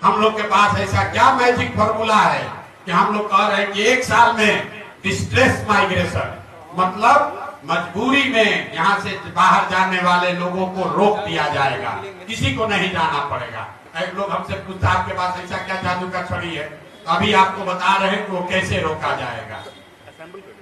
हम लोग के पास ऐसा क्या मैजिक फॉर्मूला है कि हम लोग कह रहे हैं कि 1 साल में डिस्ट्रेस माइग्रेशन, मतलब मजबूरी में यहाँ से बाहर जाने वाले लोगों को रोक दिया जाएगा, किसी को नहीं जाना पड़ेगा। एक लोग हमसे पूछता आपके पास ऐसा क्या जादू का छड़ी है, अभी आपको बता रहे हैं कि वो कैसे रोका जाएगा।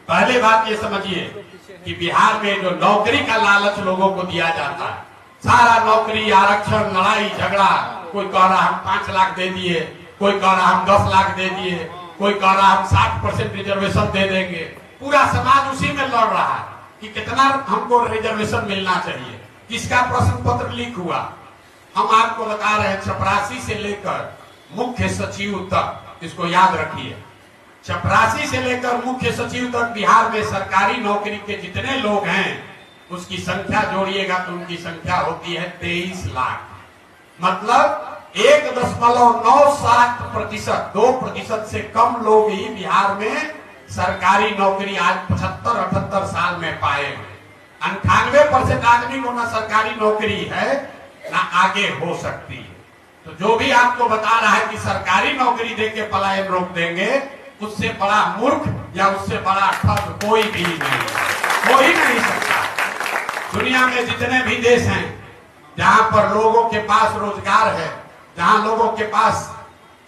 पहले बात ये समझिए कि बिहार में जो नौकरी का लालच लोगों को दिया जाता है, सारा नौकरी, आरक्षण, लड़ाई झगड़ा, कोई कह रहा हम 5 लाख दे दिए, कोई कह रहा हम 10 लाख दे दिए, कोई कह रहा हम 60% रिजर्वेशन दे देंगे। पूरा समाज उसी में लड़ रहा है कि कितना हमको रिजर्वेशन मिलना चाहिए। किसका प्रश्न पत्र लीक हुआ, हम आपको बता रहे हैं। चपरासी से लेकर मुख्य सचिव तक, इसको याद रखिए, चपरासी से लेकर मुख्य सचिव तक बिहार में सरकारी नौकरी के जितने लोग हैं उसकी संख्या जोड़िएगा तो उनकी संख्या होती है 23 लाख। मतलब 1.97% 2% से कम लोग ही बिहार में सरकारी नौकरी आज 75-78 साल में पाए हैं। 98% आदमी को ना सरकारी नौकरी है ना आगे हो सकती है। तो जो भी आपको बता रहा है कि सरकारी नौकरी देके पलायन रोक देंगे, उससे बड़ा मूर्ख या उससे बड़ा ठग कोई भी नहीं, हो ही नहीं सकता। दुनिया में जितने भी देश हैं जहां पर लोगों के पास रोजगार है, जहां लोगों के पास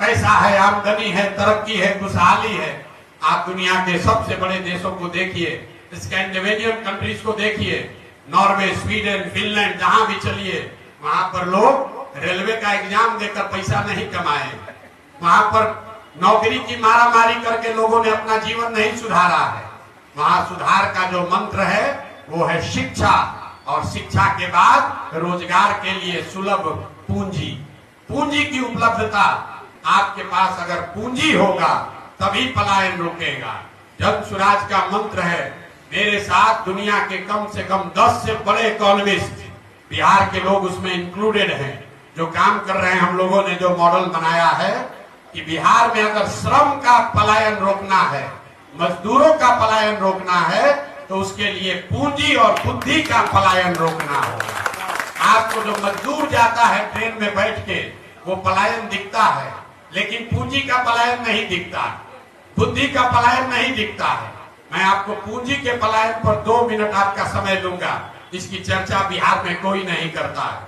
पैसा है, आमदनी है, तरक्की है, खुशहाली है, आप दुनिया के सबसे बड़े देशों को देखिए, स्कैंडिनेवियन कंट्रीज को देखिए, नॉर्वे, स्वीडन, फिनलैंड, जहां भी चलिए वहां पर लोग रेलवे का एग्जाम देकर पैसा नहीं कमाए, वहां पर नौकरी की मारामारी करके लोगों ने अपना जीवन नहीं सुधारा है। वहां सुधार का जो मंत्र है वो है शिक्षा, और शिक्षा के बाद रोजगार के लिए सुलभ पूंजी। पूंजी की उपलब्धता, आपके पास अगर पूंजी होगा तभी पलायन रुकेगा। जन स्वराज का मंत्र है, मेरे साथ दुनिया के कम से कम 10 से बड़े इकोनॉमिस्ट, बिहार के लोग उसमें इंक्लूडेड हैं, जो काम कर रहे हैं। हम लोगों ने जो मॉडल बनाया है कि बिहार में अगर श्रम का पलायन रोकना है, मजदूरों का पलायन रोकना है, तो उसके लिए पूंजी और बुद्धि का पलायन रोकना होगा। आपको जो मजदूर जाता है ट्रेन में बैठ के, वो पलायन दिखता है, लेकिन पूंजी का पलायन नहीं दिखता, बुद्धि का पलायन नहीं दिखता है। मैं आपको पूंजी के पलायन पर 2 मिनट आपका समय दूंगा, इसकी चर्चा बिहार में कोई नहीं करता है।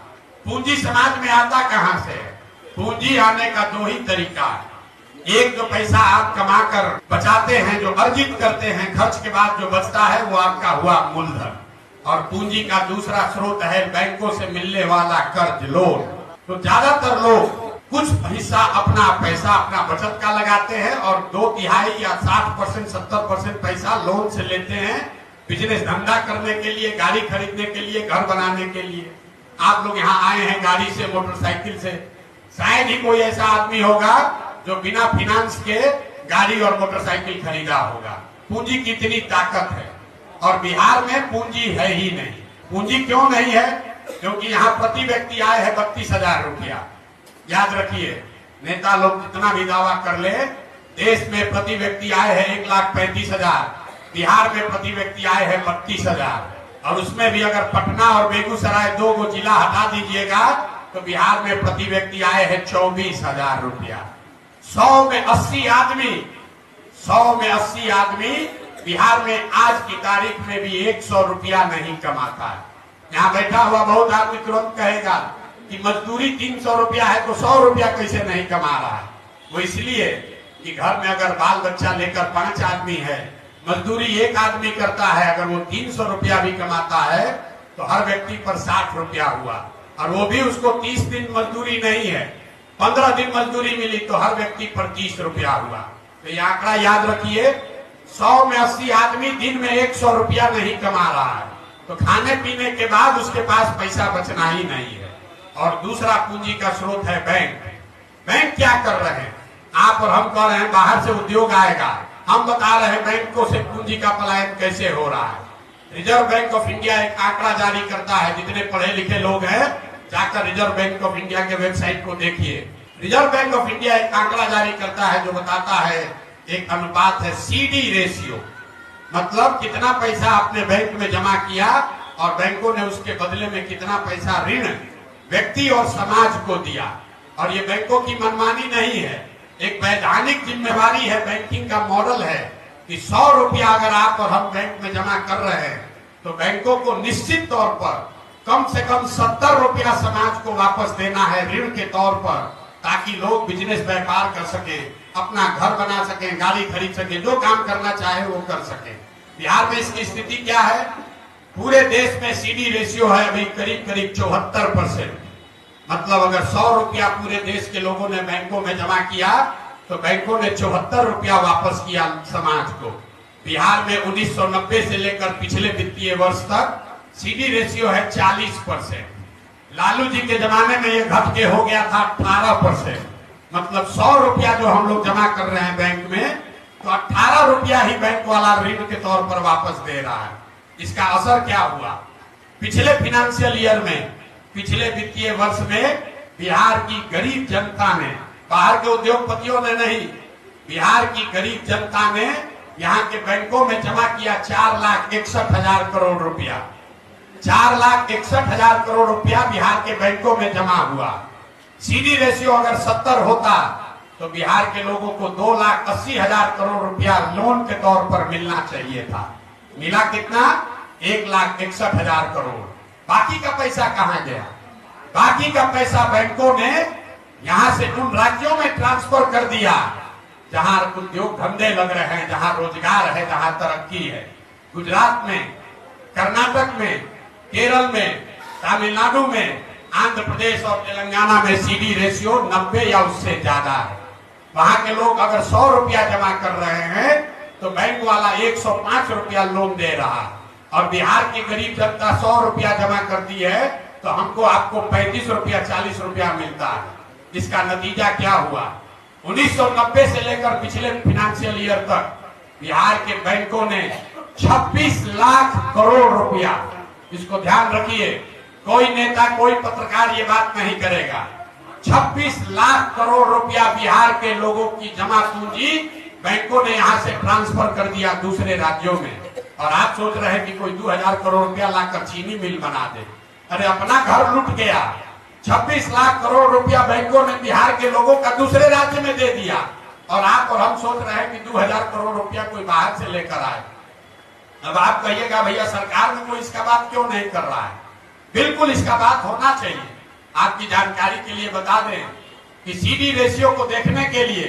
पूंजी समाज में आता कहां से है? पूंजी आने का 2 ही तरीका है। एक, जो पैसा आप कमाकर बचाते हैं, जो अर्जित करते हैं, खर्च के बाद जो बचता है वो आपका हुआ मूलधन। और पूंजी का दूसरा स्रोत है बैंकों से मिलने वाला कर्ज, लोन। तो ज्यादातर लोग कुछ हिस्सा अपना पैसा, अपना बचत का लगाते हैं और 2/3 या 60%, 70% पैसा लोन से लेते हैं, बिजनेस धंधा करने के लिए, गाड़ी खरीदने के लिए, घर बनाने के लिए। आप लोग यहाँ आए हैं गाड़ी से, मोटरसाइकिल से, शायद ही कोई ऐसा आदमी होगा जो बिना फाइनेंस के गाड़ी और मोटरसाइकिल खरीदा होगा। पूंजी की इतनी ताकत है, और बिहार में पूंजी है ही नहीं। पूंजी क्यों नहीं है? क्योंकि यहाँ प्रति व्यक्ति आय है 32,000 रुपया। याद रखिए, नेता लोग कितना भी दावा कर ले, देश में प्रति व्यक्ति आय है 1,35,000, बिहार में प्रति व्यक्ति आय है 32,000। और उसमें भी अगर पटना और बेगूसराय 2 गो जिला हटा दीजिएगा तो बिहार में प्रति व्यक्ति आय है 24,000 रुपया। 100 में 80 आदमी बिहार में आज की तारीख में भी 100 रुपया नहीं कमाता है। यहाँ बैठा हुआ बहुत आदमी तुरंत कहेगा कि मजदूरी 300 रुपया है तो 100 रुपया कैसे नहीं कमा रहा है? वो इसलिए कि घर में अगर बाल बच्चा लेकर 5 आदमी है, मजदूरी 1 आदमी करता है, अगर वो 300 रुपया भी कमाता है तो हर व्यक्ति पर 60 रुपया हुआ, और वो भी उसको 30 दिन मजदूरी नहीं है, 15 दिन मजदूरी मिली तो हर व्यक्ति पर 30 रुपया हुआ। तो ये आंकड़ा याद रखिए, 100 में 80 आदमी दिन में 100 रुपया नहीं कमा रहा है, तो खाने पीने के बाद उसके पास पैसा बचना ही नहीं है। और दूसरा पूंजी का स्रोत है बैंक। बैंक क्या कर रहे हैं? आप और हम कह रहे हैं बाहर से उद्योग आएगा, हम बता रहे हैं बैंकों से पूंजी का पलायन कैसे हो रहा है। रिजर्व बैंक ऑफ इंडिया एक आंकड़ा जारी करता है, जितने पढ़े लिखे लोग हैं जाकर रिजर्व बैंक ऑफ इंडिया के वेबसाइट को देखिए। रिजर्व बैंक ऑफ इंडिया एक आंकड़ा जारी करता है जो बताता है, एक अनुपात है CD रेशियो, मतलब कितना पैसा आपने बैंक में जमा किया और बैंकों ने उसके बदले में कितना पैसा ऋण व्यक्ति और समाज को दिया। और ये बैंकों की मनमानी नहीं है, एक वैधानिक जिम्मेवारी है, बैंकिंग का मॉडल है कि 100 रुपया अगर आप और हम बैंक में जमा कर रहे हैं तो बैंकों को निश्चित तौर पर कम से कम 70 रुपया समाज को वापस देना है ऋण के तौर पर, ताकि लोग बिजनेस व्यापार कर सके, अपना घर बना सके, गाड़ी खरीद सके, जो काम करना चाहे वो कर सके। बिहार में इसकी स्थिति क्या है? पूरे देश में सीडी रेशियो है अभी करीब करीब 74%। मतलब अगर 100 रुपया पूरे देश के लोगों ने बैंकों में जमा किया तो बैंकों ने 74 रुपया वापस किया समाज को। बिहार में 1990 से लेकर पिछले वित्तीय वर्ष तक सीडी रेशियो है 40%। लालू जी के जमाने में ये घट के हो गया था 18%। मतलब 100 रुपया जो हम लोग जमा कर रहे हैं बैंक में, तो 18 रुपया ही बैंक वाला ऋण के तौर पर वापस दे रहा है। इसका असर क्या हुआ? पिछले फाइनेंशियल ईयर में, पिछले वित्तीय वर्ष में बिहार की गरीब जनता ने, बाहर के उद्योगपतियों ने नहीं, बिहार की गरीब जनता ने यहाँ के बैंकों में जमा किया 4,61,000 करोड़ रुपया। 4,61,000 करोड़ रुपया बिहार के बैंकों में जमा हुआ। सीडी रेशियो अगर 70 होता तो बिहार के लोगों को 2,80,000 करोड़ रुपया लोन के तौर पर मिलना चाहिए था। मिला कितना? 1,61,000 करोड़। बाकी का पैसा कहां गया? बाकी का पैसा बैंकों ने यहां से उन राज्यों में ट्रांसफर कर दिया जहां उद्योग धंधे लग रहे हैं, जहां रोजगार है, जहां तरक्की है। गुजरात में, कर्नाटक में, केरल में, तमिलनाडु में, आंध्र प्रदेश और तेलंगाना में सीडी रेशियो 90 या उससे ज्यादा है। वहां के लोग अगर 100 रुपया जमा कर रहे हैं तो बैंक वाला 105 रुपया लोन दे रहा है, और बिहार की गरीब जनता 100 रुपया जमा करती है तो हमको आपको 35 रुपया 40 रुपया मिलता है। इसका नतीजा क्या हुआ? 1990 से लेकर पिछले फाइनेंशियल ईयर तक बिहार के बैंकों ने 26 लाख करोड़ रुपया, इसको ध्यान रखिए, कोई नेता, कोई पत्रकार ये बात नहीं करेगा, 26 लाख करोड़ रुपया बिहार के लोगों की जमा पूंजी बैंकों ने यहां से ट्रांसफर कर दिया दूसरे राज्यों में। और आप सोच रहे हैं कि कोई 2,000 करोड़ रुपया लाकर चीनी मिल बना दे। अरे अपना घर लूट गया। 26 लाख करोड़ रुपया बैंकों ने बिहार के लोगों का दूसरे राज्य में दे दिया, और आप और हम सोच रहे हैं कि 2,000 करोड़ रुपया कोई बाहर से लेकर आए। अब आप कहिएगा भैया सरकार में कोई इसका बात क्यों नहीं कर रहा है? बिल्कुल इसका बात होना चाहिए। आपकी जानकारी के लिए बता दें कि सीडी रेशियो को देखने के लिए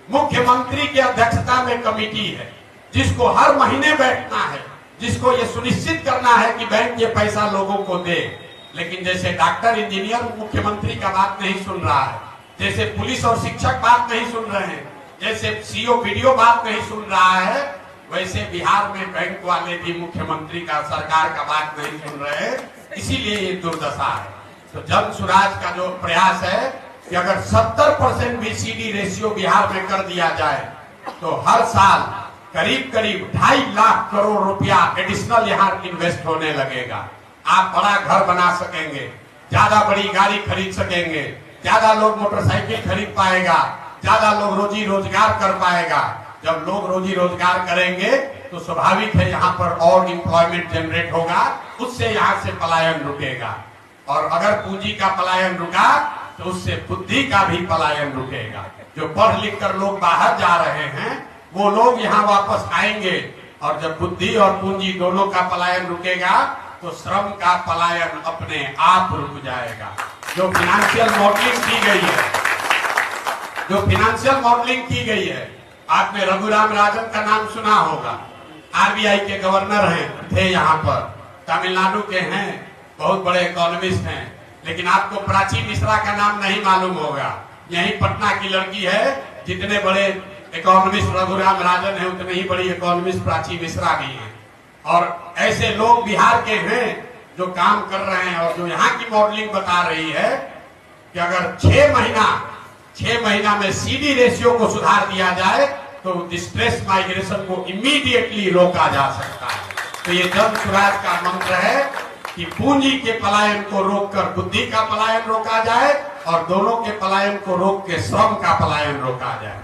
मुख्यमंत्री की अध्यक्षता में कमेटी है, जिसको हर महीने बैठना है, जिसको ये सुनिश्चित करना है कि बैंक ये पैसा लोगों को दे। लेकिन जैसे डॉक्टर, इंजीनियर मुख्यमंत्री का बात नहीं सुन रहा है, जैसे पुलिस और शिक्षक बात नहीं सुन रहे हैं, जैसे सीओ वीडियो बात नहीं सुन रहा है, वैसे बिहार में बैंक वाले भी मुख्यमंत्री का, सरकार का बात नहीं सुन रहे हैं। इसीलिए ये दुर्दशा है। तो जन सुराज का जो प्रयास है कि अगर 70% भी सीडी रेशियो बिहार में कर दिया जाए तो हर साल करीब करीब 2.5 लाख करोड़ रुपया एडिशनल यहाँ इन्वेस्ट होने लगेगा। आप बड़ा घर बना सकेंगे, ज्यादा बड़ी गाड़ी खरीद सकेंगे, ज्यादा लोग मोटरसाइकिल खरीद पाएगा, ज्यादा लोग रोजी रोजगार कर पाएगा। जब लोग रोजी रोजगार करेंगे तो स्वाभाविक है यहाँ पर और एम्प्लॉयमेंट जनरेट होगा, उससे यहाँ से पलायन रुकेगा। और अगर पूंजी का पलायन रुका तो उससे बुद्धि का भी पलायन रुकेगा। जो पढ़ लिख कर लोग बाहर जा रहे हैं वो लोग यहाँ वापस आएंगे, और जब बुद्धि और पूंजी दोनों का पलायन रुकेगा तो श्रम का पलायन अपने आप रुक जाएगा। जो फाइनेंशियल मॉडलिंग की गई है, जो फाइनेंशियल मॉडलिंग की गई है, आपने रघुराम राजन का नाम सुना होगा, आरबीआई के गवर्नर हैं, थे यहाँ पर, तमिलनाडु के हैं, बहुत बड़े इकोनॉमिस्ट हैं। लेकिन आपको प्राची मिश्रा का नाम नहीं मालूम होगा। यही पटना की लड़की है। जितने बड़े इकोनॉमिस्ट रघुराम राजन है, उतने ही बड़ी इकोनॉमिस्ट प्राची मिश्रा भी हैं। और ऐसे लोग बिहार के हैं जो काम कर रहे हैं, और जो यहाँ की मॉडलिंग बता रही है कि अगर 6 महीना में सीडी रेशियो को सुधार दिया जाए तो डिस्ट्रेस माइग्रेशन को इमीडिएटली रोका जा सकता है। तो ये जन सुराज का मंत्र है कि पूंजी के पलायन को रोककर बुद्धि का पलायन रोका जाए, और दोनों के पलायन को रोक के श्रम का पलायन रोका जाए।